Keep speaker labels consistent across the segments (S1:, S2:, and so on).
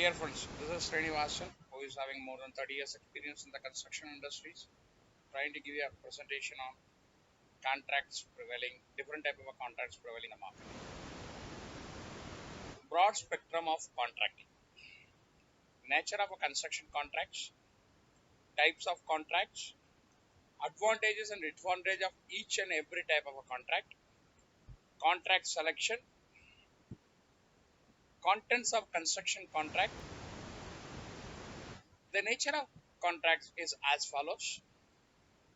S1: Dear friends, this is Srinivasan, who is having more than 30 years experience in the construction industries, trying to give you a presentation on contracts prevailing, different type of contracts prevailing in the market. Broad spectrum of contracting. Nature of a construction contracts, types of contracts, advantages and disadvantages of each and every type of a contract, contract selection, contents of construction contract. The nature of contracts is as follows.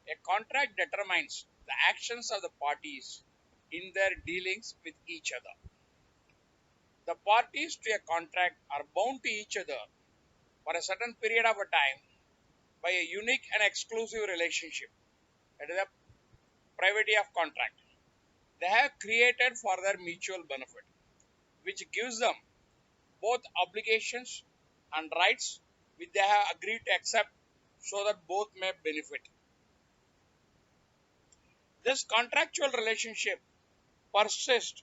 S1: A contract determines the actions of the parties in their dealings with each other. The parties to a contract are bound to each other for a certain period of a time by a unique and exclusive relationship. That is the privity of contract. They have created for their mutual benefit, which gives them both obligations and rights which they have agreed to accept so that both may benefit. This contractual relationship persists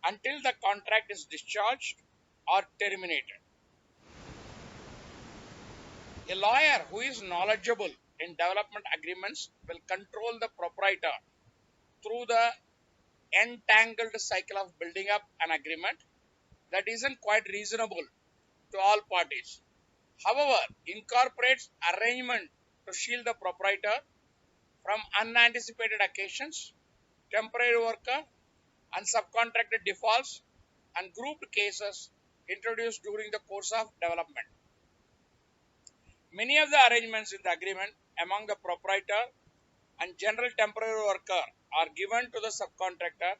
S1: until the contract is discharged or terminated. A lawyer who is knowledgeable in development agreements will control the proprietor through the entangled cycle of building up an agreement that isn't quite reasonable to all parties. However, incorporates arrangement to shield the proprietor from unanticipated occasions, temporary worker, and subcontracted defaults and grouped cases introduced during the course of development. Many of the arrangements in the agreement among the proprietor and general temporary worker are given to the subcontractor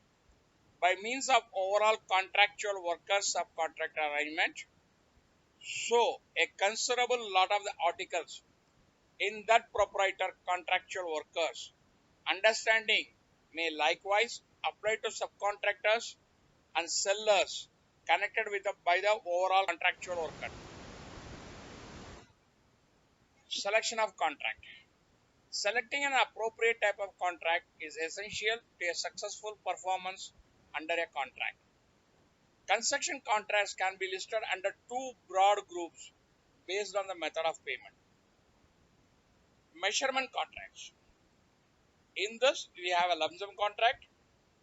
S1: by means of overall contractual worker subcontractor arrangement. So, a considerable lot of the articles in that proprietor contractual workers understanding may likewise apply to subcontractors and sellers connected with by the overall contractual worker. Selection of contract. Selecting an appropriate type of contract is essential to a successful performance under a contract. Construction contracts can be listed under two broad groups based on the method of payment. Measurement contracts. In this, we have a lump sum contract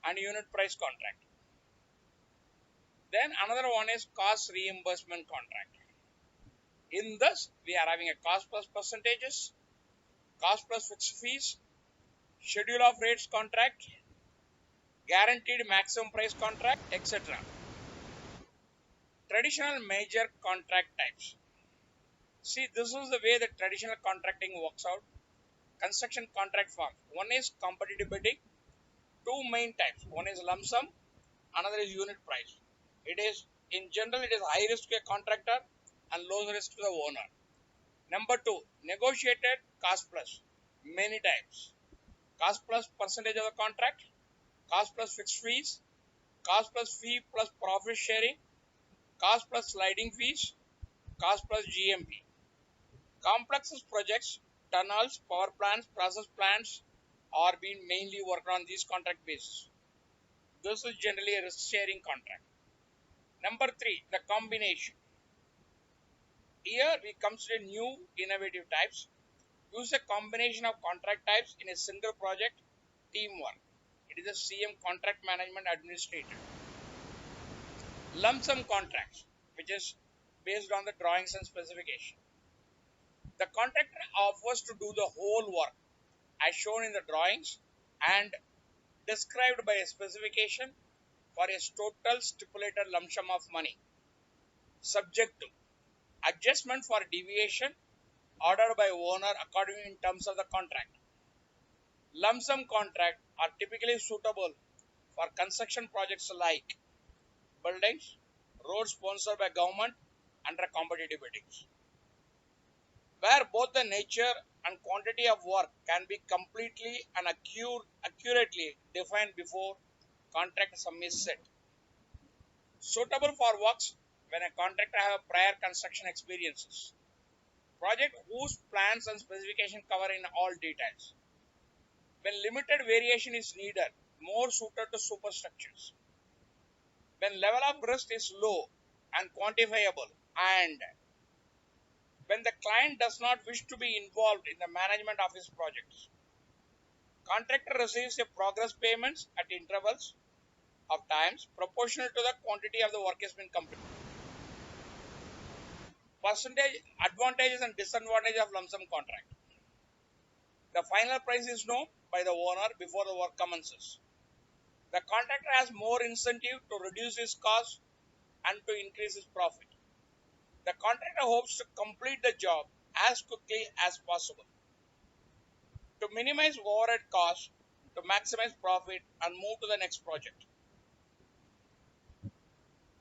S1: and unit price contract. Then another one is cost reimbursement contract. In this, we are having a cost plus percentages, cost plus fixed fees, schedule of rates contract, guaranteed maximum price contract, etc. Traditional major contract types. See, this is the way the traditional contracting works out. Construction contract form. One is competitive bidding. Two main types. One is lump sum. Another is unit price. It is, in general, it is high risk to a contractor and low risk to the owner. Number two, negotiated cost plus. Many types. Cost plus percentage of the contract. Cost plus fixed fees. Cost plus fee plus profit sharing. Cost plus sliding fees. Cost plus GMP. Complex projects, tunnels, power plants, process plants are being mainly worked on these contract basis. This is generally a risk sharing contract. Number three, the combination. Here we consider new innovative types. Use a combination of contract types in a single project, teamwork. It is a CM contract management administrator. Lump sum contracts, which is based on the drawings and specification. The contractor offers to do the whole work as shown in the drawings and described by a specification for a total stipulated lump sum of money, subject to adjustment for deviation ordered by owner according in terms of the contract. Lump sum contracts are typically suitable for construction projects like buildings, roads sponsored by government under competitive biddings, where both the nature and quantity of work can be completely and accurately defined before contract sum is set. Suitable for works when a contractor has prior construction experiences. Project whose plans and specification cover in all details. When limited variation is needed, more suited to superstructures. When level of risk is low and quantifiable And when the client does not wish to be involved in the management of his projects, contractor receives a progress payments at intervals of times proportional to the quantity of the work has been completed. Percentage advantages and disadvantages of lump sum contract. The final price is known by the owner before the work commences. The contractor has more incentive to reduce his cost and to increase his profit. The contractor hopes to complete the job as quickly as possible to minimize overhead costs, to maximize profit and move to the next project.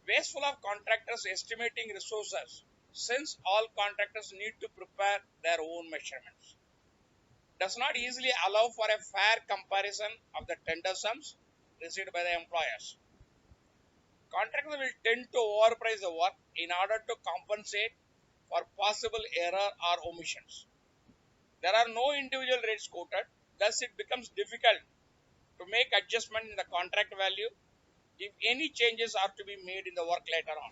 S1: Wasteful of contractors estimating resources, since all contractors need to prepare their own measurements. Does not easily allow for a fair comparison of the tender sums received by the employers. Contractors will tend to overprice the work in order to compensate for possible error or omissions. There are no individual rates quoted, thus it becomes difficult to make adjustment in the contract value if any changes are to be made in the work later on.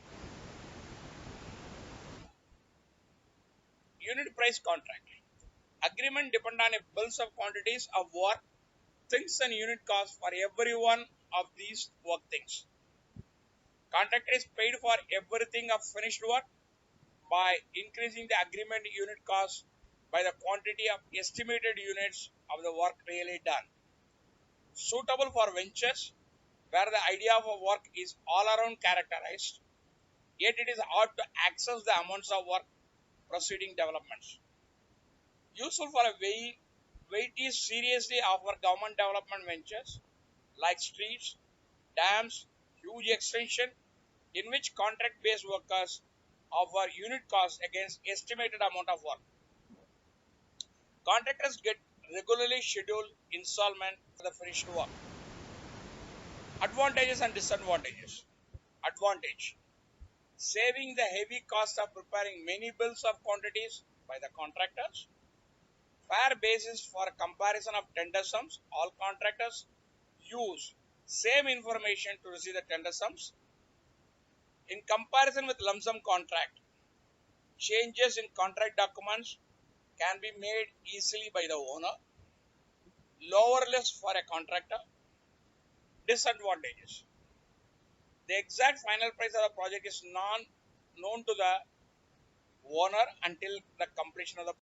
S1: Unit price contract. Agreement depend on a bills of quantities of work, things and unit costs for every one of these work things. Contractor is paid for everything of finished work by increasing the agreement unit cost by the quantity of estimated units of the work really done. Suitable for ventures where the idea of a work is all around characterized, yet it is hard to access the amounts of work proceeding developments. Useful for a weighty seriously offer government development ventures like streets, dams, huge extension, in which contract-based workers offer unit costs against estimated amount of work. Contractors get regularly scheduled installment for the finished work. Advantages and disadvantages. Advantage: saving the heavy cost of preparing many bills of quantities by the contractors. Fair basis for comparison of tender sums. All contractors use same information to receive the tender sums. In comparison with lump sum contract, changes in contract documents can be made easily by the owner. Lower list for a contractor. Disadvantages: the exact final price of the project is known to the owner until the completion of the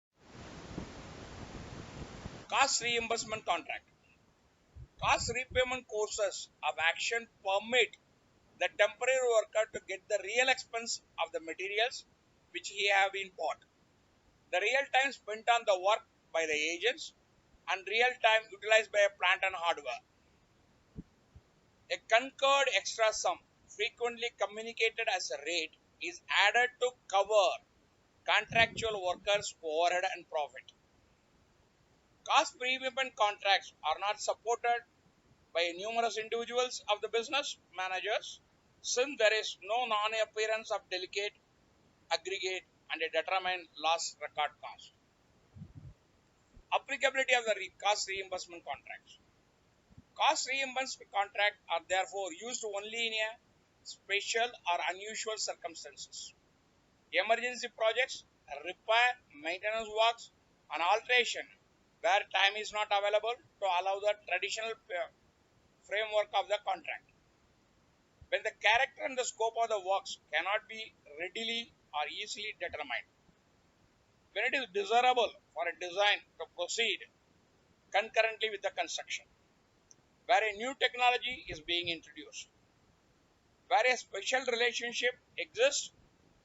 S1: cost reimbursement contract. Cost repayment courses of action permit the temporary worker to get the real expense of the materials which he have been bought, the real time spent on the work by the agents, and real time utilized by a plant and hardware. A concurred extra sum, frequently communicated as a rate, is added to cover contractual workers' overhead and profit. Cost prepayment contracts are not supported by numerous individuals of the business managers, since there is no non-appearance of delegate, aggregate, and a determined loss record cost. Applicability of the cost reimbursement contracts. Cost reimbursement contracts are therefore used only in a special or unusual circumstances. Emergency projects, repair, maintenance works, and alteration where time is not available to allow the traditional framework of the contract. When the character and the scope of the works cannot be readily or easily determined. When it is desirable for a design to proceed concurrently with the construction. Where a new technology is being introduced. Where a special relationship exists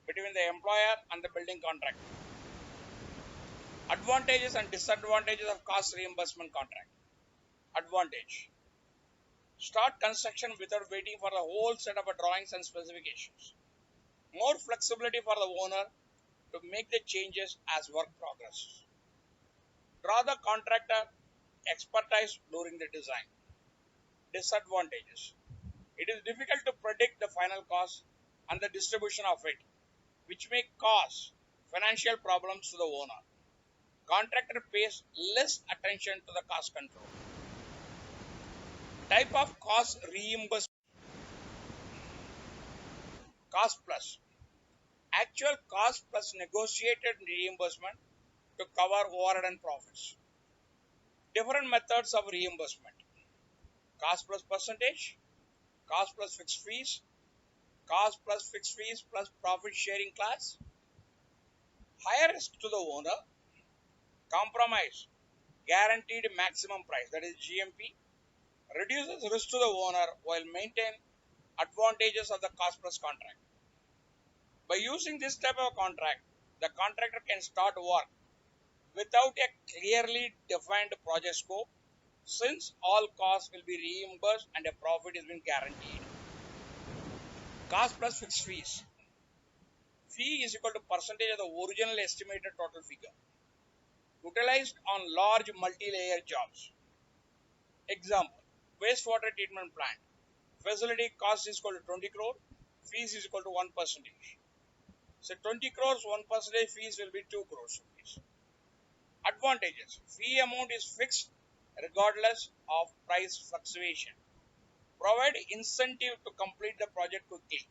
S1: between the employer and the building contractor. Advantages and disadvantages of cost reimbursement contract. Advantage: start construction without waiting for the whole set of drawings and specifications. More flexibility for the owner to make the changes as work progresses. Draw the contractor expertise during the design. Disadvantages: it is difficult to predict the final cost and the distribution of it, which may cause financial problems to the owner. Contractor pays less attention to the cost control. Type of cost reimbursement. Cost plus. actual cost plus negotiated reimbursement to cover overhead and profits. Different methods of reimbursement: cost plus percentage, cost plus fixed fees, cost plus fixed fees plus profit sharing class, higher risk to the owner, compromise, guaranteed maximum price, that is GMP, reduces risk to the owner while maintain advantages of the cost plus contract. By using this type of contract, the contractor can start work without a clearly defined project scope, since all costs will be reimbursed and a profit is being guaranteed. Cost plus fixed fees. Fee is equal to percentage of the original estimated total figure, utilized on large multi-layer jobs. Example: wastewater treatment plant. Facility cost is equal to 20 crore, fees is equal to 1%. So 20 crores, 1% fees will be 2 crores rupees. Advantages: fee amount is fixed regardless of price fluctuation. Provide incentive to complete the project quickly.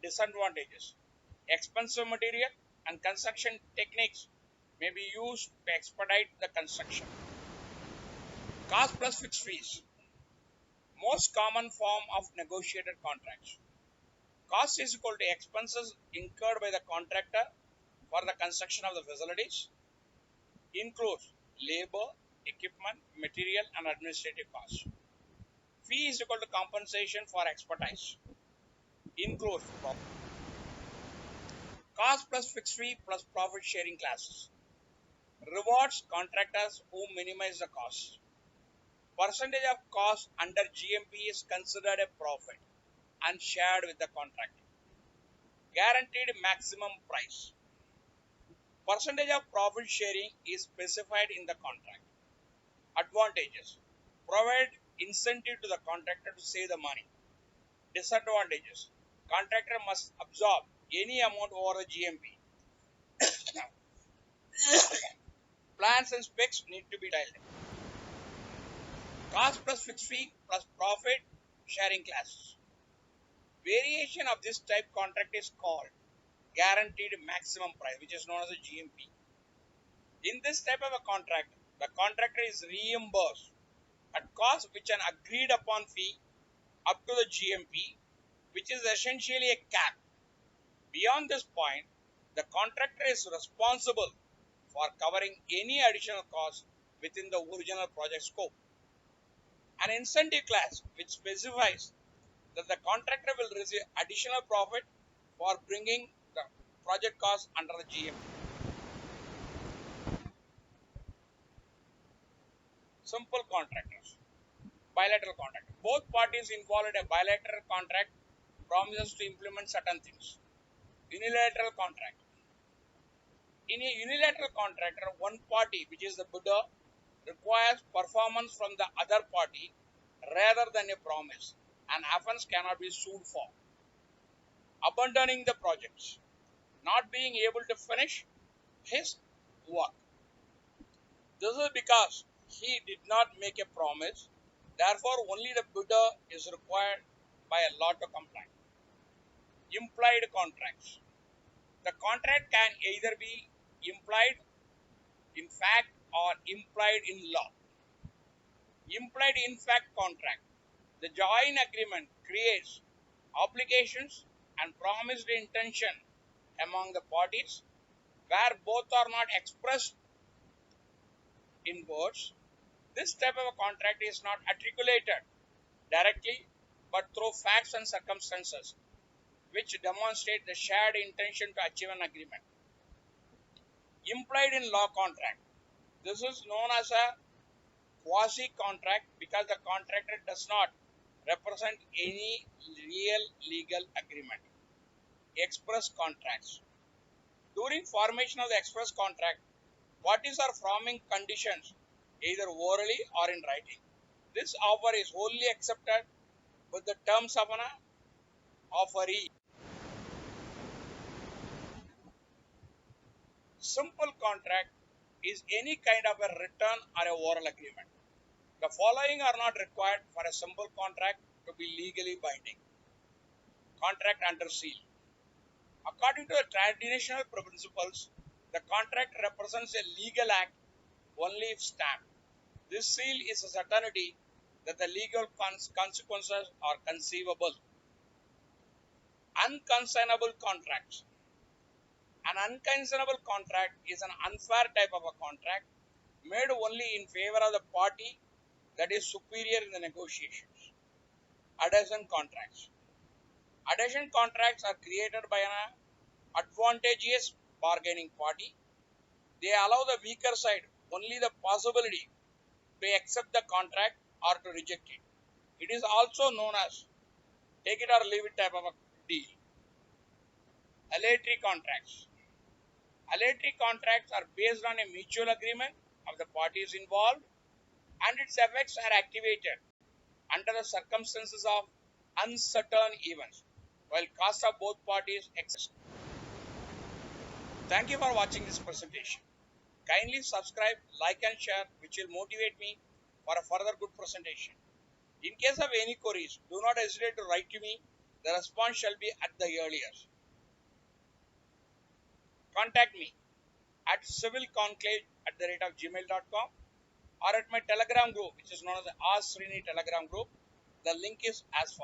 S1: Disadvantages: expensive material and construction techniques may be used to expedite the construction. Cost plus fixed fees. Most common form of negotiated contracts. Cost is equal to expenses incurred by the contractor for the construction of the facilities, includes labor, equipment, material and administrative costs. Fee is equal to compensation for expertise, includes cost plus fixed fee plus profit sharing classes. Rewards contractors who minimize the cost. Percentage of cost under GMP is considered a profit and shared with the contractor. Guaranteed maximum price. Percentage of profit sharing is specified in the contract. Advantages: provide incentive to the contractor to save the money. Disadvantages: contractor must absorb any amount over the GMP. Plans and specs need to be dialed. Cost plus fixed fee plus profit sharing classes. Variation of this type contract is called guaranteed maximum price, which is known as a GMP. In this type of a contract, the contractor is reimbursed at cost which an agreed upon fee up to the GMP, which is essentially a cap. Beyond this point, the contractor is responsible for covering any additional costs within the original project scope. An incentive class which specifies that the contractor will receive additional profit for bringing the project cost under the GMP. Simple contractors. Bilateral contract. Both parties involved in a bilateral contract promises to implement certain things. Unilateral contract. In a unilateral contract, one party, which is the bidder, requires performance from the other party rather than a promise, and offense cannot be sued for. Abandoning the projects, not being able to finish his work. This is because he did not make a promise, therefore only the bidder is required by a law to comply. Implied contracts. The contract can either be implied in fact or implied in law. Implied in fact contract. The joint agreement creates obligations and promised intention among the parties where both are not expressed in words. This type of a contract is not articulated directly but through facts and circumstances which demonstrate the shared intention to achieve an agreement. Implied in law contract. This is known as a quasi-contract because the contractor does not represent any real legal agreement. Express contracts. During formation of the express contract, parties are forming conditions either orally or in writing. This offer is wholly accepted with the terms of an offeree. Simple contract is any kind of a written or a oral agreement. The following are not required for a simple contract to be legally binding. Contract under seal. A According to the traditional principles, the contract represents a legal act only if stamped. This seal is a certainty that the legal consequences are conceivable. Unconsignable contracts. An unconsignable contract is an unfair type of a contract made only in favor of the party that is superior in the negotiations. Adhesion contracts. Adhesion contracts are created by an advantageous bargaining party. They allow the weaker side only the possibility to accept the contract or to reject it. It is also known as take it or leave it type of a deal. Aleatory contracts. Aleatory contracts are based on a mutual agreement of the parties involved and its effects are activated under the circumstances of uncertain events while costs of both parties exist. Thank you for watching this presentation. Kindly subscribe, like and share which will motivate me for a further good presentation. In case of any queries, do not hesitate to write to me. The response shall be at the earliest. Contact me at civilconclave@gmail.com or at my Telegram group which is known as the Ask Srini Telegram group. The link is as follows.